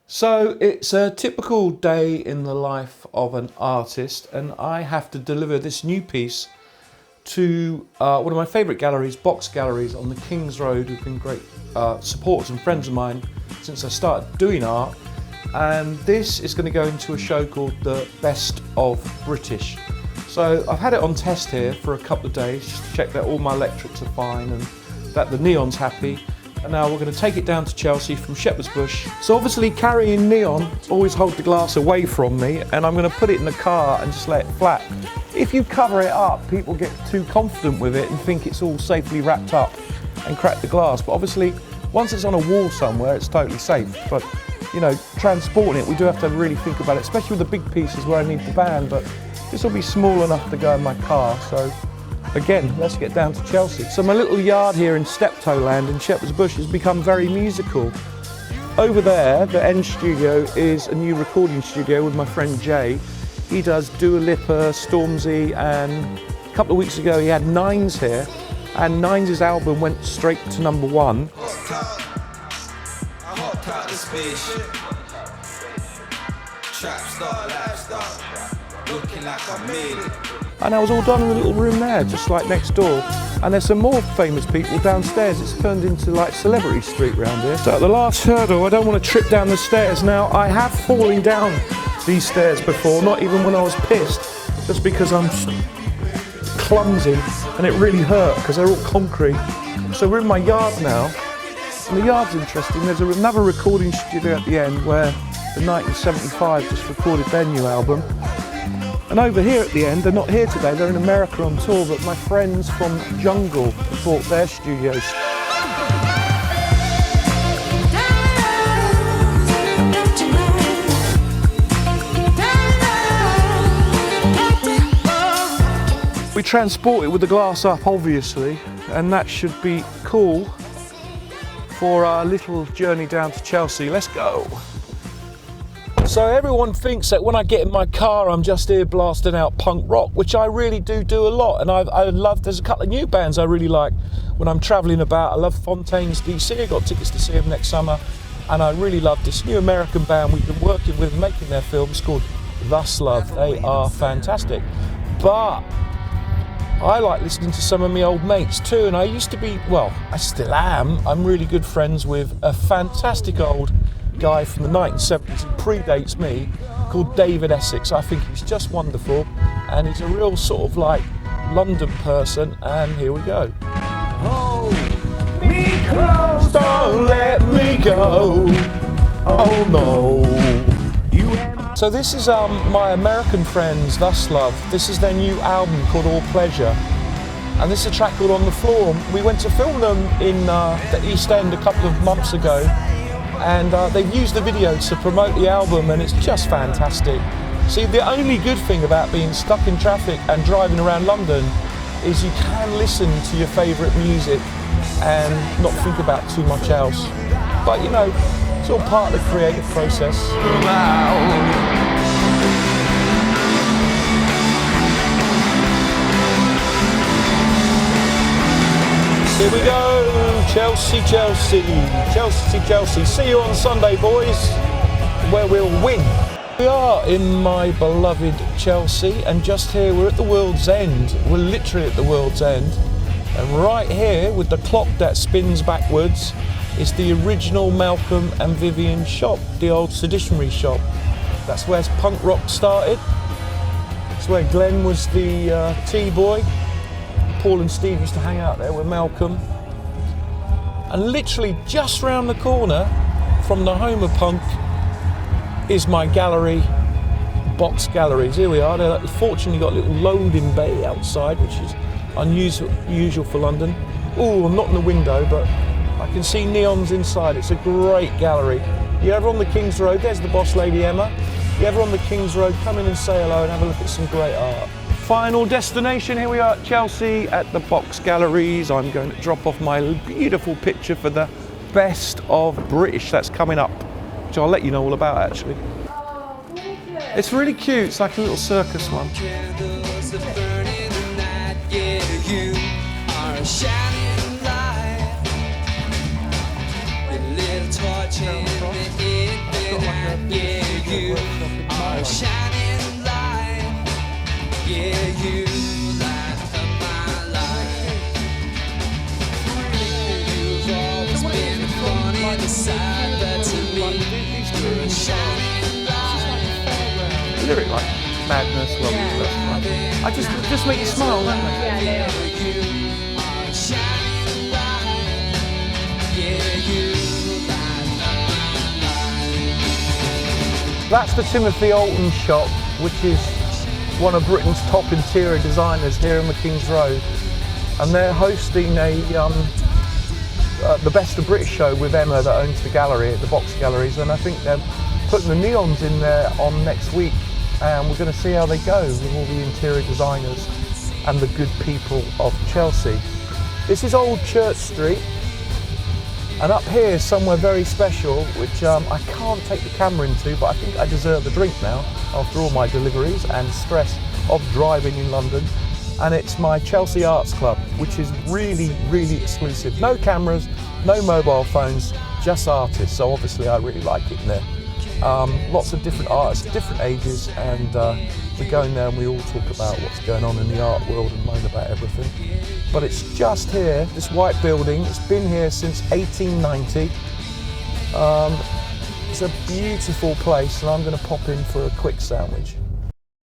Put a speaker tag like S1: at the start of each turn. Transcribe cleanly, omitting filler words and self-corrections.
S1: So it's a typical day in the life of an artist, and I have to deliver this new piece to one of my favourite galleries, Box Galleries on the King's Road, who've been great supporters and friends of mine since I started doing art. And this is going to go into a show called The Best of British. So I've had it on test here for a couple of days just to check that all my electrics are fine and that the neon's happy. And now we're going to take it down to Chelsea from Shepherd's Bush. So obviously carrying neon, always hold the glass away from me, and I'm going to put it in the car and just let it flat. If you cover it up, people get too confident with it and think it's all safely wrapped up and crack the glass. But obviously, once it's on a wall somewhere, it's totally safe. But you know, transporting it, we do have to really think about it, especially with the big pieces where I need the band. But this will be small enough to go in my car. So again, let's get down to Chelsea. So my little yard here in Steptoe Land in Shepherd's Bush has become very musical. Over there, the N Studio is a new recording studio with my friend Jay. He does Dua Lipa, Stormzy, and a couple of weeks ago he had Nines here, and Nines' album went straight to #1. And I was all done in a little room there, just like next door. And there's some more famous people downstairs. It's turned into like Celebrity Street round here. So at the last hurdle, I don't want to trip down the stairs. Now, I have fallen down these stairs before, not even when I was pissed, just because I'm clumsy and it really hurt because they're all concrete. So we're in my yard now, and the yard's interesting. There's another recording studio at the end where the 1975 just recorded their new album. And over here at the end, they're not here today, they're in America on tour, but my friends from Jungle bought their studios. We transport it with the glass up, obviously, and that should be cool for our little journey down to Chelsea. Let's go. So everyone thinks that when I get in my car, I'm just here blasting out punk rock, which I really do a lot. And I love, there's a couple of new bands I really like when I'm traveling about. I love Fontaines DC, I got tickets to see them next summer. And I really love this new American band we've been working with, making their films, called Thus Love. They are fantastic. But I like listening to some of my old mates too. And I used to be, well, I still am. I'm really good friends with a fantastic old guy from the 1970s who predates me, called David Essex. I think he's just wonderful, and he's a real sort of like London person, and here we go. Hold me close, don't let me go, oh no. So this is my American friends, Thus Love. This is their new album called All Pleasure, and this is a track called On the Floor. We went to film them in the East End a couple of months ago, and they've used the video to promote the album, and it's just fantastic. See, the only good thing about being stuck in traffic and driving around London is you can listen to your favourite music and not think about too much else. But you know, it's all part of the creative process. Here we go, Chelsea, Chelsea, Chelsea, Chelsea. See you on Sunday, boys, where we'll win. We are in my beloved Chelsea, and just here we're at the World's End. We're literally at the World's End. And right here, with the clock that spins backwards, is the original Malcolm and Vivian shop, the old Seditionary shop. That's where punk rock started. That's where Glenn was the T-boy. Paul and Steve used to hang out there with Malcolm. And literally just round the corner from the home of punk is my gallery, Box Galleries. Here we are. They've fortunately got a little loading bay outside, which is unusual for London. Oh, I'm not in the window, but I can see neons inside. It's a great gallery. You ever on the King's Road? There's the boss lady, Emma. You ever on the King's Road? Come in and say hello and have a look at some great art. Final destination, here we are at Chelsea at the Box Galleries. I'm going to drop off my beautiful picture for the Best of British that's coming up, which I'll let you know all about actually. It's really cute, it's like a little circus one. I've got my
S2: Yeah, you are a shining light. Yeah, you light up my life. You've always been funny beside, but to me, you're a shining light.
S1: The lyric like madness, love, that's fun. I just make you smile, don't they?
S3: Yeah.
S2: You are a shining light. Yeah, you light up my life.
S1: That's the Timothy Alton shop, which is one of Britain's top interior designers here in the King's Road, and they're hosting the Best of British show with Emma, that owns the gallery at the Box Galleries, and I think they're putting the neons in there on next week, and we're going to see how they go with all the interior designers and the good people of Chelsea. This is Old Church Street, and up here is somewhere very special, which I can't take the camera into, but I think I deserve a drink now after all my deliveries and stress of driving in London. And it's my Chelsea Arts Club, which is really, really exclusive. No cameras, no mobile phones, just artists. So obviously I really like it in there. Lots of different artists, different ages, and we go in there and we all talk about what's going on in the art world and moan about everything. But it's just here, this white building. It's been here since 1890. It's a beautiful place, and I'm going to pop in for a quick sandwich.